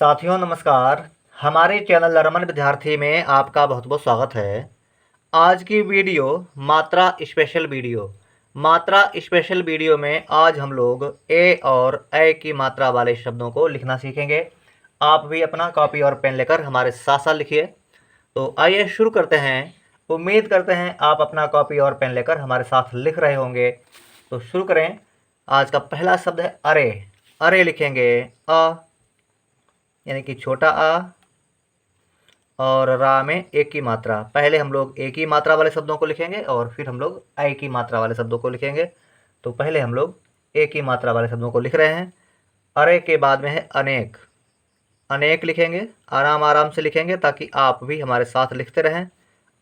साथियों नमस्कार। हमारे चैनल रमन विद्यार्थी में आपका बहुत बहुत स्वागत है। आज की वीडियो मात्रा स्पेशल वीडियो में आज हम लोग ए और ए की मात्रा वाले शब्दों को लिखना सीखेंगे। आप भी अपना कॉपी और पेन लेकर हमारे साथ साथ लिखिए। तो आइए शुरू करते हैं। उम्मीद करते हैं आप अपना कॉपी और पेन लेकर हमारे साथ लिख रहे होंगे। तो शुरू करें। आज का पहला शब्द है अरे। अरे लिखेंगे अ यानी कि छोटा आ और रा में एक की मात्रा। पहले हम लोग एक ही मात्रा वाले शब्दों को लिखेंगे और फिर हम लोग आई की मात्रा वाले शब्दों को लिखेंगे। तो पहले हम लोग एक ही मात्रा वाले शब्दों को लिख रहे हैं। अरे के बाद में है अनेक। अनेक लिखेंगे, आराम आराम से लिखेंगे ताकि आप भी हमारे साथ लिखते रहें।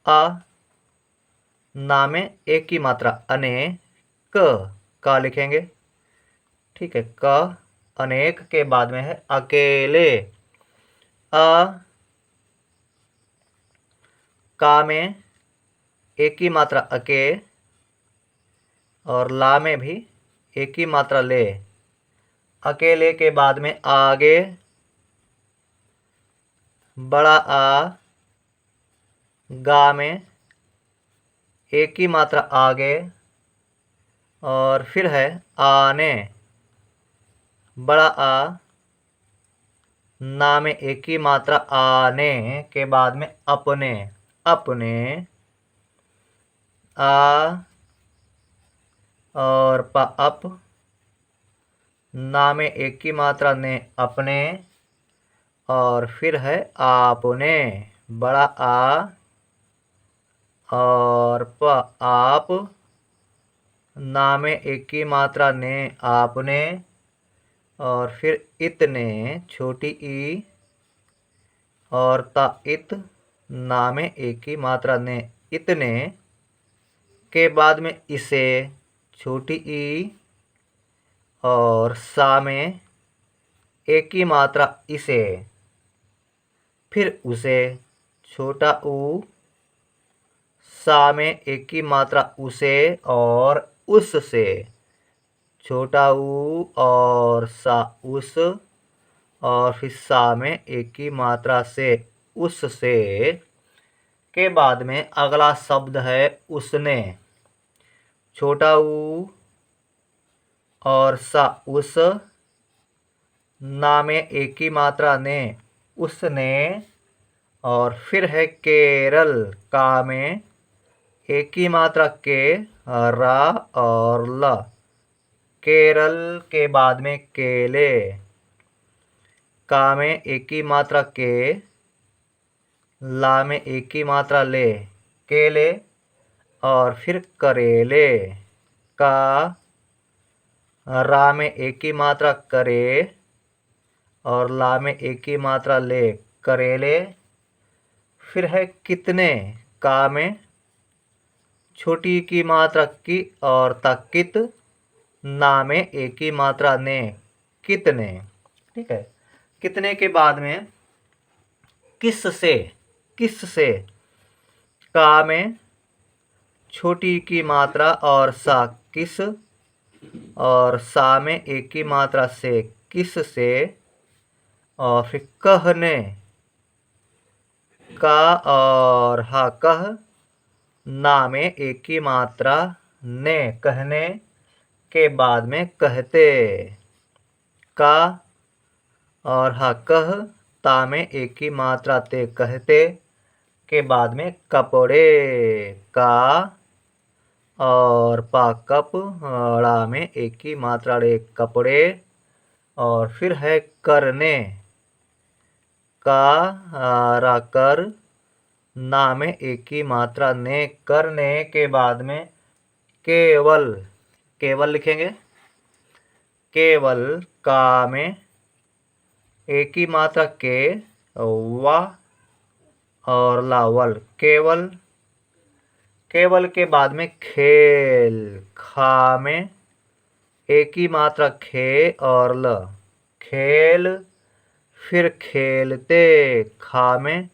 आ ना में एक की मात्रा अनेक का लिखेंगे। ठीक है, क अनेक के बाद में है अकेले। अ का में एक ही मात्रा अके और ला में भी एक ही मात्रा ले। अकेले के बाद में आगे बड़ा आ। गा में एक ही मात्रा आगे और फिर है आने। बड़ा आ ना में एक ही मात्रा आने के बाद में अपने। अपने आ और प अप ना में एक ही मात्रा ने अपने और फिर है आपने। बड़ा आ और प आप ना में एक ही मात्रा ने आपने और फिर इतने छोटी ई और ता इत ना में एक ही मात्रा ने इतने के बाद में इसे छोटी ई और सा में एक ही मात्रा इसे। फिर उसे छोटा ऊ सा में एक ही मात्रा उसे और उससे। छोटा ऊ और सा उस और फिर सा में एक ही मात्रा से उससे के बाद में अगला शब्द है उसने। छोटा ऊ और सा उस ना में एक ही मात्रा ने उसने और फिर है केरल। का में एक ही मात्रा के रा और ल। केरल के बाद में केले। का में एक ही मात्रा के ला में एक ही मात्रा ले। केले और फिर करेले। का रा में एक ही मात्रा करे और ला में एक ही मात्रा ले करेले। फिर है कितने। का में छोटी की मात्रा की और तकित ना में एक ही मात्रा ने कितने। ठीक है, कितने के बाद में किस से। किस से का में छोटी की मात्रा और सा किस और सा में एक ही मात्रा से किस से और फिर कहने। का और हा कह ना में एक ही मात्रा ने कहने के बाद में कहते। का और हा कह ता में एक ही मात्रा ते कहते के बाद में कपड़े। का और पा कप ड़ा में एक ही मात्रा रे कपड़े और फिर है करने। का रा कर ना में एक ही मात्रा ने करने के बाद में केवल। केवल लिखेंगे। केवल का में एक ही मात्रा के वा और लावल केवल। केवल के बाद में खेल। खा में एक ही मात्रा खे और ल खेल। फिर खेलते। खा में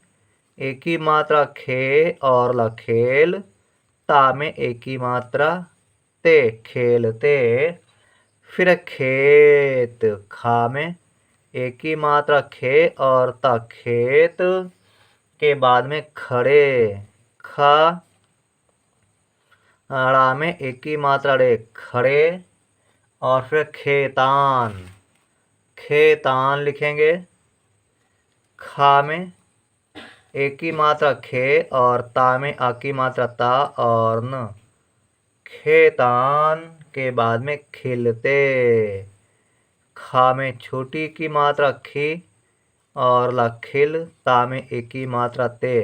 एक ही मात्रा खे और ल खेल। ता में एक ही मात्रा ते खेलते। फिर खेत। खा में एक ही मात्रा खे और ता खेत के बाद में खड़े खा ड़ा में एक ही मात्रा रे खड़े और फिर खेतान खेतान लिखेंगे। खा में एक ही मात्रा खे और ता में आ की मात्रा ता और न खेतान के बाद में खिलते। खा में छोटी की मात्रा खी और ला खिल ता में एक ही मात्रा ते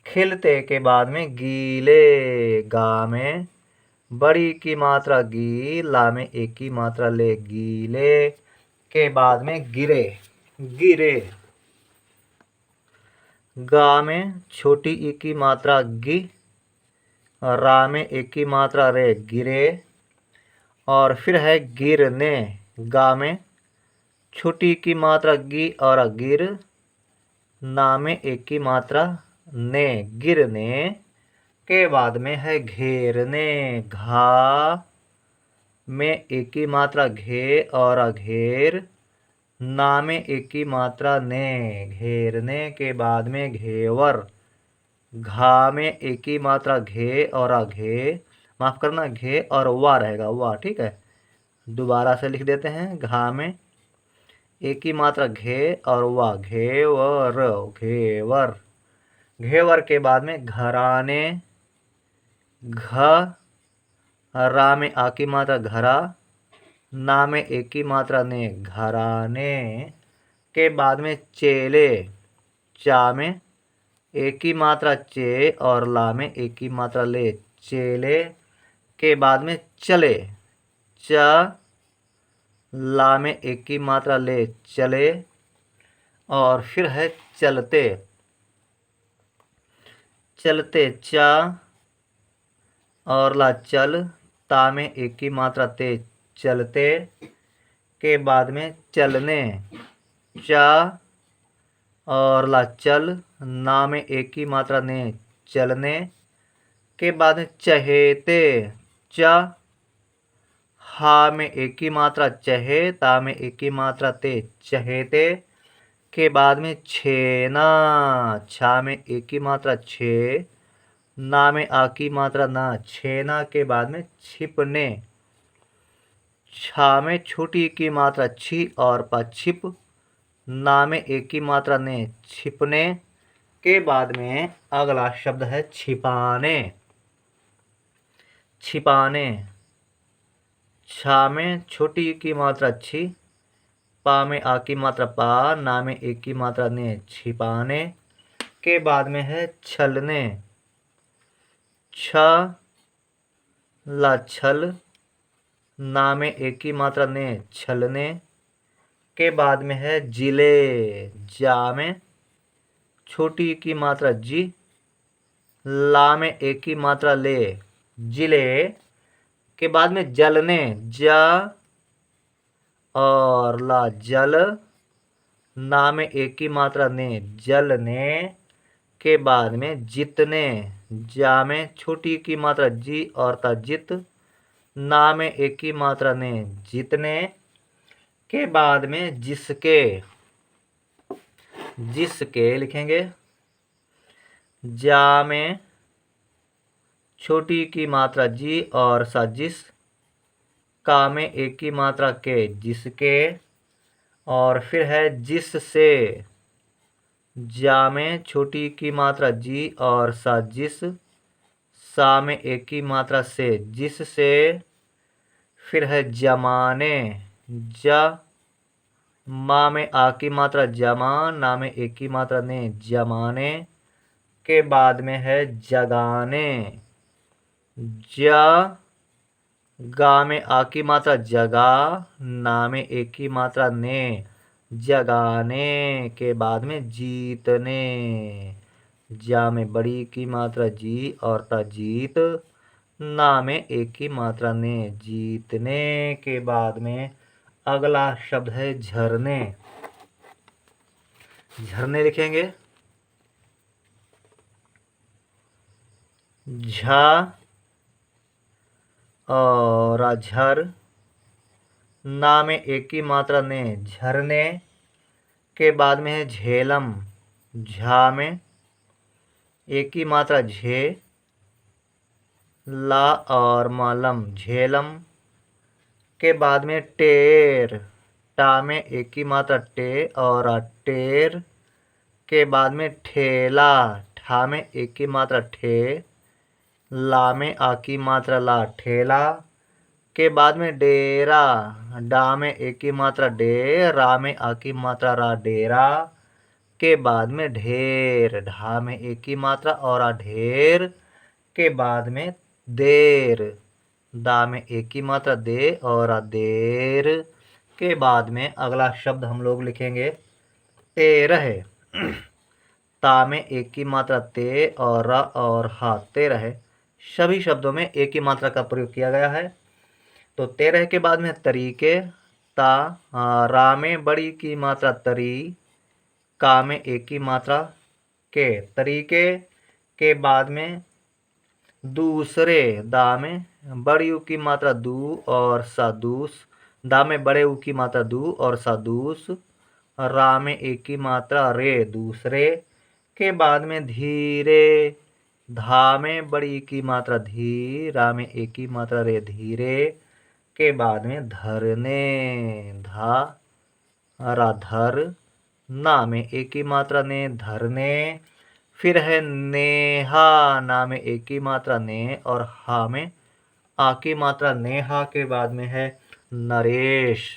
खिलते के बाद में गीले। गा में बड़ी की मात्रा गी ला में एक ही मात्रा ले गीले के बाद में गिरे गिरे। गा में छोटी ई की मात्रा गी रा में एक ही मात्रा रे गिरे और फिर है गिरने। गा में छोटी की मात्रा गी और गिर ना में एक ही मात्रा ने गिरने के बाद में है घेरने। घा में एक ही मात्रा घे और घेर ना में एक ही मात्रा ने घेरने के बाद में घेवर। घा में एक ही मात्रा घे और घे माफ करना घे और वा रहेगा वा। ठीक है, दोबारा से लिख देते हैं। घा में एक ही मात्रा घे और वा घेवर घेवर। घेवर के बाद में घराने। घ रा में आ की मात्रा घरा ना में एक ही मात्रा ने घराने के बाद में चेले। चा में एक ही मात्रा चे और ला में एक ही मात्रा ले चेले के बाद में चले। चा ला में एक ही मात्रा ले चले और फिर है चलते चलते। चा और ला चल ता में एक ही मात्रा ते चलते के बाद में चलने। चा और ला चल ना में एक ही मात्रा ने चलने के बाद में चहेते। चा हा में एक ही मात्रा चहे ता में एक ही मात्रा ते चहेते के बाद में छेना। छा में एक ही मात्रा छे ना में आ की मात्रा ना छेना के बाद में छिपने। छा में छोटी की मात्रा छी और पा छिप ना में एक ही मात्रा ने छिपने के बाद में अगला शब्द है छिपाने छिपाने। छा में छोटी की मात्रा छी पा में आ की मात्रा पा ना में एक की मात्रा ने छिपाने के बाद में है छलने। छ ला छल ना में एक ही मात्रा ने छलने के बाद में है जिले। जा में छोटी की मात्रा जी ला में एक ही मात्रा ले जिले के बाद में जलने। जा और ला जल ना में एक ही मात्रा ने जलने के बाद में जितने। जा में छोटी की मात्रा जी और ता जित ना में एक ही मात्रा ने जितने के बाद में जिसके जिसके लिखेंगे। जा में छोटी की मात्रा जी और सा जिस का में एक ही मात्रा के जिसके और फिर है जिससे। जा में छोटी की मात्रा जी और सा जिस सा में एक ही मात्रा से जिससे फिर है जमाने। जा मा में आ की मात्रा जमा ना में एक ही मात्रा ने जमाने के बाद में है जगाने। जा गा में आ की मात्रा जगा ना में एक ही मात्रा ने जगाने के बाद में जीतने। जा में बड़ी की मात्रा जी और ता जीत ना में एक ही मात्रा ने जीतने के बाद में अगला शब्द है झरने झरने लिखेंगे। झा और झर ना में एक की मात्रा ने, झरने के बाद में है झेलम, झा में एक की मात्रा झे, ला और मलम, झेलम के बाद में टेर, टा में एक की मात्रा टे और टेर के बाद में ठेला, ठा में एक की मात्रा ठे, ला में आ की मात्रा ला, ठेला के बाद में डेरा, डा में एक की मात्रा डे, रा में आ की मात्रा रा, डेरा के बाद में ढेर, ढा में एक की मात्रा और ढेर के बाद में देर, दा में एक की मात्रा दे और देर के बाद में अगला शब्द हम लोग लिखेंगे तेरह। ता में एक की मात्रा ते और रा और हा, तेरह। सभी शब्दों में एक की मात्रा का प्रयोग किया गया है। तो तेरह के बाद में तरीके, ता, रा में बड़ी की मात्रा तरी, का में एक की मात्रा के, तरीके के बाद में दूसरे, दा में बड़ी ऊ की मात्रा दू और सा, दूस, दा में बड़े ऊ की मात्रा दू और सा, दूस, रा में एक की मात्रा रे, दूसरे के बाद में धीरे, धा में बड़ी की मात्रा धी, रा में एक की मात्रा रे, धीरे के बाद में धरने, धा रा धर, ना में एक की मात्रा ने, धरने। फिर है नेहा, ना में एक की मात्रा ने और हा में आ की मात्रा नेहा के बाद में है नरेश,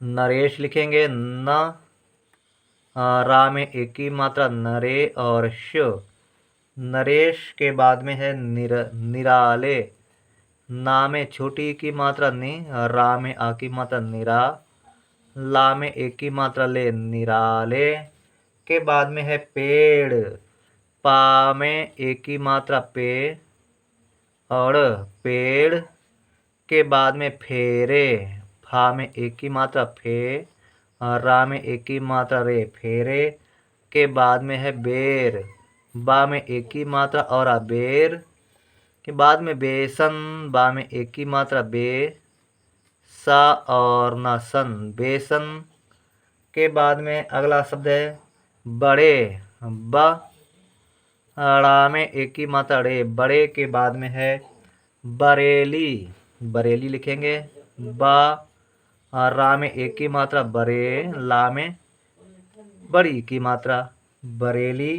नरेश लिखेंगे न, रा में एक की मात्रा नरे और श, नरेश के बाद में है निराले, ना में छोटी की मात्रा नि, रा में आ की मात्रा निरा, ला में एक की मात्रा ले, निराले के बाद में है पेड़, पा में एक की मात्रा पे और पेड़ के बाद में फेरे, फा में एक की मात्रा फे, रा में एक की मात्रा रे, फेरे के बाद में है बेर, बा में एक की मात्रा और बेर के बाद में बेसन, बा में एक की मात्रा बे, सा और ना सन, बेसन के बाद में अगला शब्द है बड़े, ब, ड़ा में एक की मात्रा रे, बड़े के बाद में है बरेली, बरेली लिखेंगे, बा, रा में एक की मात्रा बरे, ला में बड़ी की मात्रा बरेली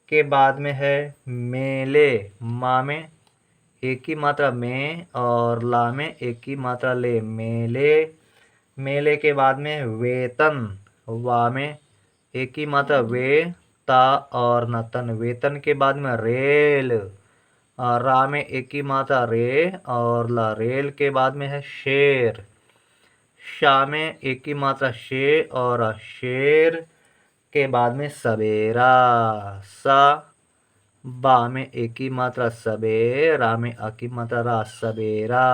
के बाद में है मेले, मा में एक की मात्रा में और ला में एक की मात्रा ले, मेले, मेले के बाद में वेतन, वा में एक की मात्रा वे, ता और न तन, वेतन के बाद में रेल, रा में एक की मात्रा रे और ला, रेल के बाद में है शेर, शा में एक की मात्रा शे और शेर के बाद में सवेरा, सा, बा में एक की मात्रा सबे, रा में आ की मात्रा रा, सवेरा।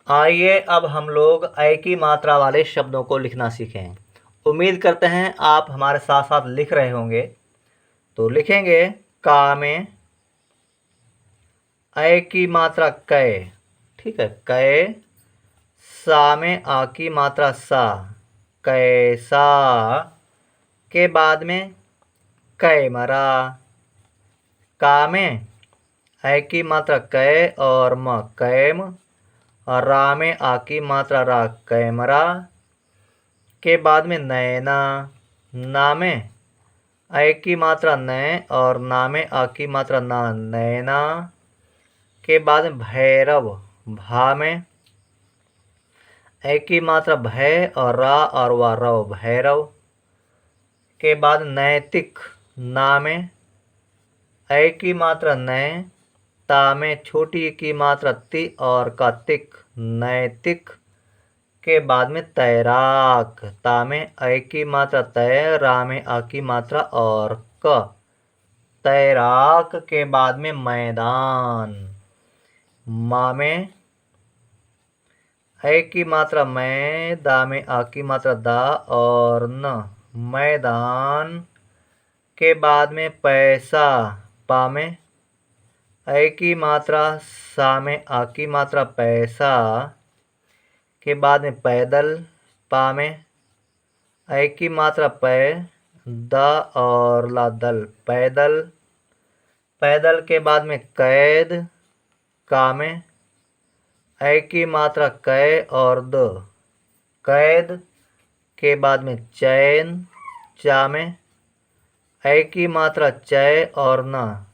आइए अब हम लोग ऐ की मात्रा वाले शब्दों को लिखना सीखें। उम्मीद करते हैं आप हमारे साथ साथ लिख रहे होंगे। तो लिखेंगे का में ऐ की मात्रा कै, ठीक है, कै, सा में आ की मात्रा सा, कैसा के बाद में कैमरा, का में ऐ की मात्रा कै और म, कैम, और रा में आ की मात्रा रा, कैमरा के बाद में नैना, ना में ऐ की मात्रा नै और ना में आ की मात्रा ना, नैना के बाद में भैरव, भा में ऐ की मात्रा भय और रा और वा, रव, भैरव के बाद नैतिक, ना में ऐ की मात्रा नै, ता में छोटी की मात्रा ति और का तिक, नैतिक के बाद में तैराक, ता में ऐ की मात्रा तय, रा में आ की मात्रा और क, तैराक के बाद में मैदान, मा में ऐ की मात्रा मैं, दा में आ की मात्रा दा और न, मैदान के बाद में पैसा, पा में ऐ की मात्रा सा में आ की मात्रा पैसा के बाद में पैदल, पा में ऐ की मात्रा पै, द और ला दल, पैदल। पैदल के बाद में कैद, का में ऐ की मात्रा कै और द, कैद। के बाद में चैन, चा में ऐ की मात्रा चै और न,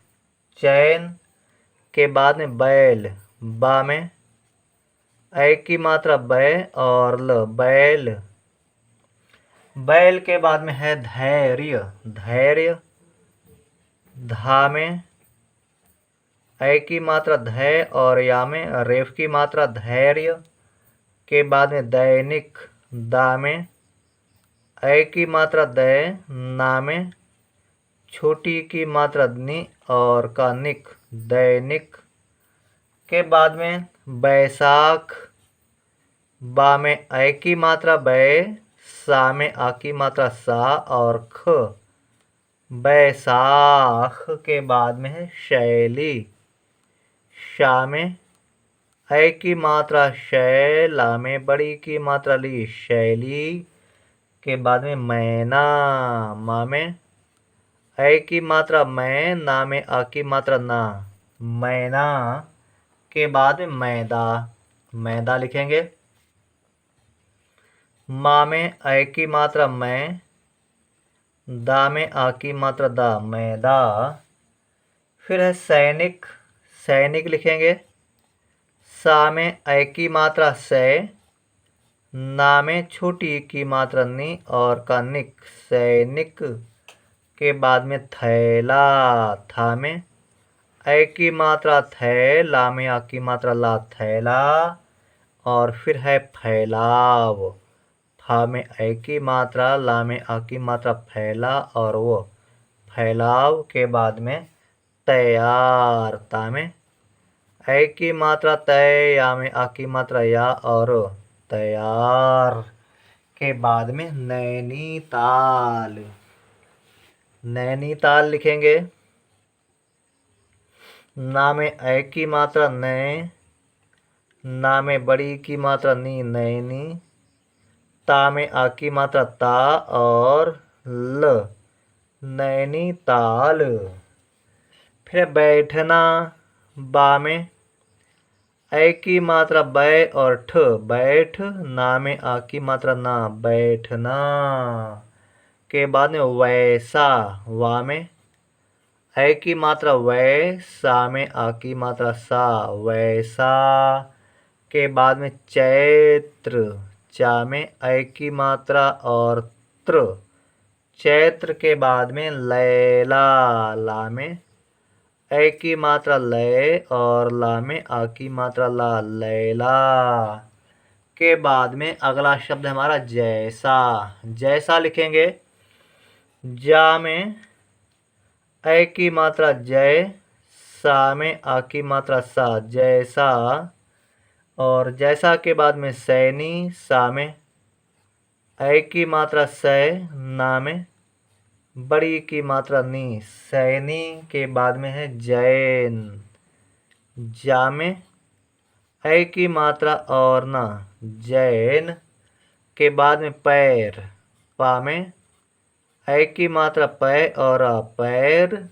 चैन। के बाद में बैल, बा में ऐ की मात्रा बै और ल, बैल। बैल के बाद में है धैर्य, धैर्य। धा में ऐ की मात्रा धै और या में रेफ की मात्रा धैर्य। के बाद में दैनिक, दा में ऐ की मात्रा दै, ना में छोटी की मात्रा नि और का निक, दैनिक। के बाद में बैसाख, बा में ऐ की मात्रा बै, सा में आ की मात्रा सा और ख, बैसाख। के बाद में है शैली, शा में ऐ की मात्रा शै, ला में बड़ी की मात्रा ली, शैली। के बाद में मैना, मा में ऐ की मात्रा मैं, ना में आ की मात्रा ना, मैना। के बाद में मैदा, मैदा लिखेंगे। मा में ऐ की मात्रा मैं, दा में आ की मात्रा दा, मैदा। फिर है सैनिक, सैनिक लिखेंगे। सा में ऐ की मात्रा सै, ना में छोटी की मात्रा नि और का निक, सैनिक। के बाद में थैला, था में ऐ की मात्रा थै, ला में आ की मात्रा ला, थैला। और फिर है फैलाव, फा में ऐ की मात्रा, ला में आ की मात्रा फैला और वो, फैलाव। के बाद में तैयार, ता में ऐ की मात्रा तय, या में आ की मात्रा या और तैयार। के बाद में नैनीताल, नैनीताल लिखेंगे। ना में ऐ की मात्रा नै, ना में बड़ी की मात्रा नी, नैनी। ता में आ की मात्रा ता और ल, नैनीताल। फिर बैठना, बा में ऐ की मात्रा बै और ठ, बैठ। ना में आ की मात्रा ना, बैठना। के बाद में वैसा, वा में ऐ की मात्रा वै, सा में आ की मात्रा सा, वैसा। के बाद में चैत्र, चा में ऐ की मात्रा और त्र, चैत्र। के बाद में लैला, ला में ऐ की मात्रा लय और ला में आ की मात्रा ला, लैला। के बाद में अगला शब्द हमारा जैसा, जैसा लिखेंगे। जा में ऐ की मात्रा जय, सा में आ की मात्रा सा, जैसा। और जैसा के बाद में सैनी, सा में ऐ की मात्रा सै, ना में बड़ी की मात्रा नी, सैनी। के बाद में है जैन, जा में ऐ की मात्रा और ना, जैन। के बाद में पैर, पा में ऐ की मात्रा पै और आ, पैर।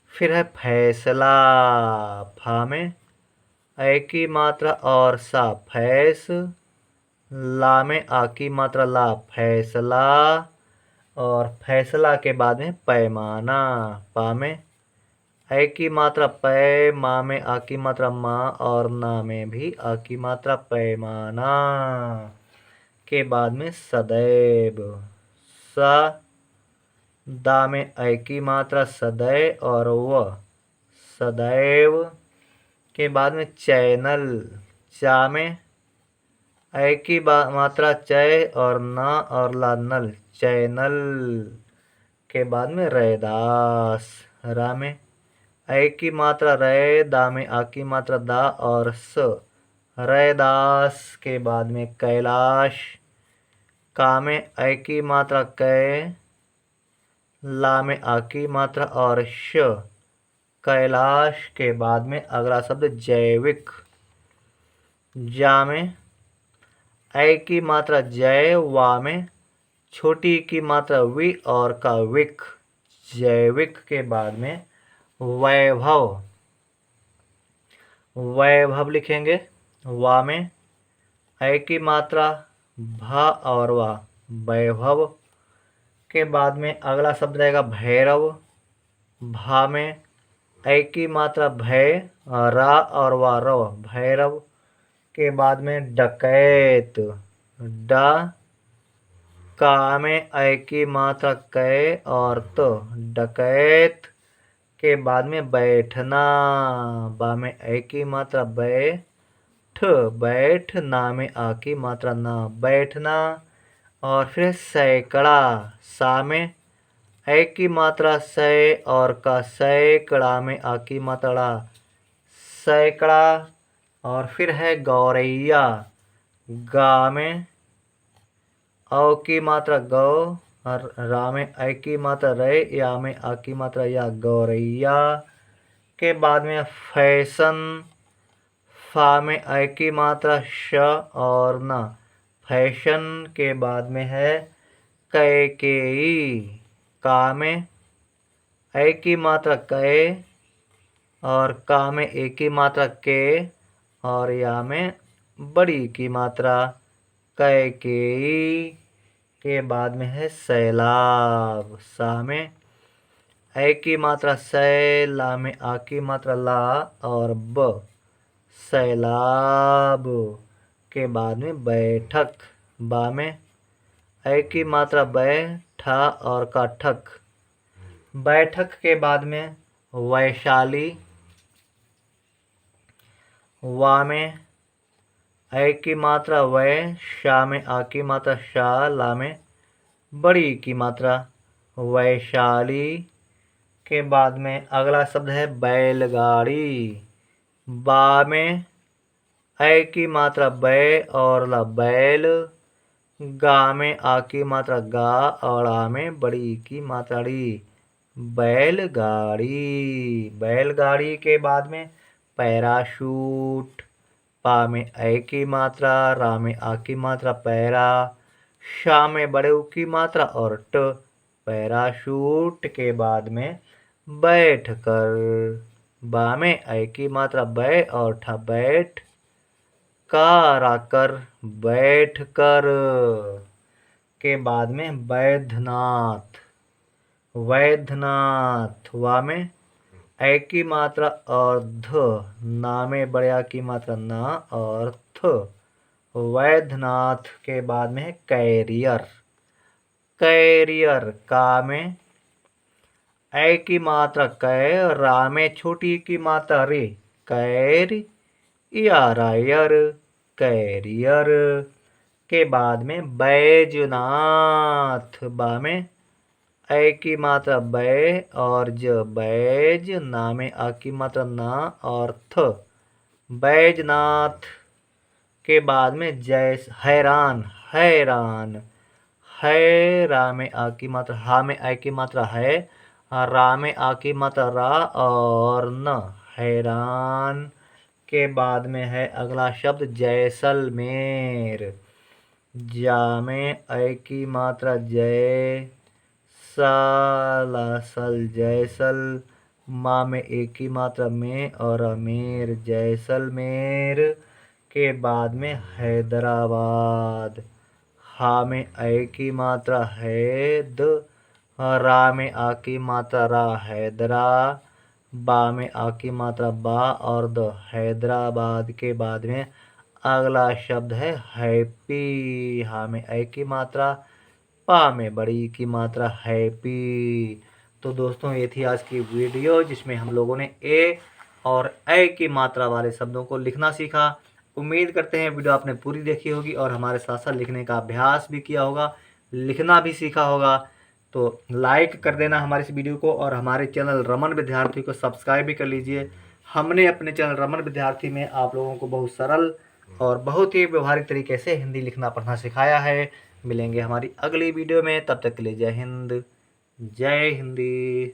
फिर है फैसला, फा में ऐ की मात्रा और सा, फैस। ला में आ की मात्रा ला, फैसला। और फैसला के बाद में पैमाना, पा में ऐ की मात्रा पै, मा में आ की मात्रा मा और ना में भी आ की मात्रा, पैमाना। के बाद में सदैव, सा, दा में ऐ की मात्रा सदै और व, सदैव। के बाद में चैनल, चा में ऐ की मात्रा चै और ना और ला, नल, चैनल। के बाद में रैदास, रा में ऐ की मात्रा रै, दा में आ की मात्रा दा और स, रैदास। के बाद में कैलाश, का में ऐ की मात्रा कै, ला में आ की मात्रा और श, कैलाश के बाद में अगला शब्द जैविक। जा में ऐ की मात्रा जय, वा में छोटी की मात्रा वि और का विक। जैविक के बाद में वैभव। वैभव लिखेंगे। वा में ऐ की मात्रा भ और वा, वैभव के बाद में अगला शब्द रहेगा भैरव। भा में ऐ की मात्रा भय, रा और वा रव, भैरव के बाद में डकैत। डा का में ऐ की मात्रा कै और तो, डकैत के बाद में बैठना। बा में ऐ की मात्रा बैठ, बैठ ना में आ की मात्रा ना, बैठना। और फिर सैकड़ा। सा में ऐ की मात्रा सै और का, सैकड़ा में आ की मात्रा, सैकड़ा। और फिर है गौरैया। गा में औ की मात्रा गौ और रा में ऐ की मात्रा रे, या में आ की मात्रा या, गौरैया के बाद में फैशन। फा में ऐ की मात्रा श और ना, फैशन के बाद में है कैकेयी। का में ऐ की मात्रा कै और का में ए की मात्रा के और या में बड़ी की मात्रा, कैकेयी के बाद में है सैलाब। सा में ऐ की मात्रा सै, ला में आ की मात्रा ला और ब, सैलाब के बाद में बैठक। बा में ऐ की मात्रा बै, ठा और का ठक, बैठक के बाद में वैशाली। वा में ऐ की मात्रा वै, शा में आ की मात्रा शा, ला में बड़ी की मात्रा, वैशाली के बाद में अगला शब्द है बैलगाड़ी। बा में ऐ की मात्रा बै और ला, बैल। गा में आ की मात्रा गा और आ में बड़ी की मात्रा ड़ी, बैलगाड़ी। बैलगाड़ी के बाद में पैराशूट। पा में ऐ की मात्रा, रा में आ की मात्रा पैरा, शा में बड़े उ की मात्रा और ट, पैराशूट के बाद में बैठ कर। बा में ऐ की मात्रा बै और ठा, बैठ कार आकर, बैठ कर के बाद में वैद्यनाथ। वैद्यनाथ। वा में ऐ की मात्रा और ध, ना में बड़े की मात्रा ना और थ, वैद्यनाथ के बाद में कैरियर। कैरियर। का में ऐ की मात्रा कै, रा में छोटी की मात्रा रे, कैर या रायर, कैरियर के बाद में बैजनाथ। बा में ऐ की मात्रा बै और ज, बैज, ना में आ की मात्रा ना और थ, बैजनाथ के बाद में हैरान। हैरान। है, रा में आ की मात्रा, हा में ऐ की मात्रा है, रा में आ की मात्रा रा और न, हैरान के बाद में है अगला शब्द जैसलमेर। जा में ऐ की मात्रा जय, सल, जैसल। मा में एक की मात्रा में और अमेर, जैसलमेर के बाद में हैदराबाद। हा में ऐ की मात्रा है, द, रा में आ की मात्रा रा, हैदरा। बा में आ की मात्रा बा और द, हैदराबाद के बाद में अगला शब्द है हैप्पी। हा में ऐ की मात्रा, पा में बड़ी की मात्रा, हैप्पी। तो दोस्तों ये थी आज की वीडियो जिसमें हम लोगों ने ए और ऐ की मात्रा वाले शब्दों को लिखना सीखा। उम्मीद करते हैं वीडियो आपने पूरी देखी होगी और हमारे साथ साथ लिखने का अभ्यास भी किया होगा, लिखना भी सीखा होगा। तो लाइक कर देना हमारे इस वीडियो को और हमारे चैनल रमन विद्यार्थी को सब्सक्राइब भी कर लीजिए। हमने अपने चैनल रमन विद्यार्थी में आप लोगों को बहुत सरल और बहुत ही व्यवहारिक तरीके से हिंदी लिखना पढ़ना सिखाया है। मिलेंगे हमारी अगली वीडियो में, तब तक के लिए जय हिंद, जय हिंदी।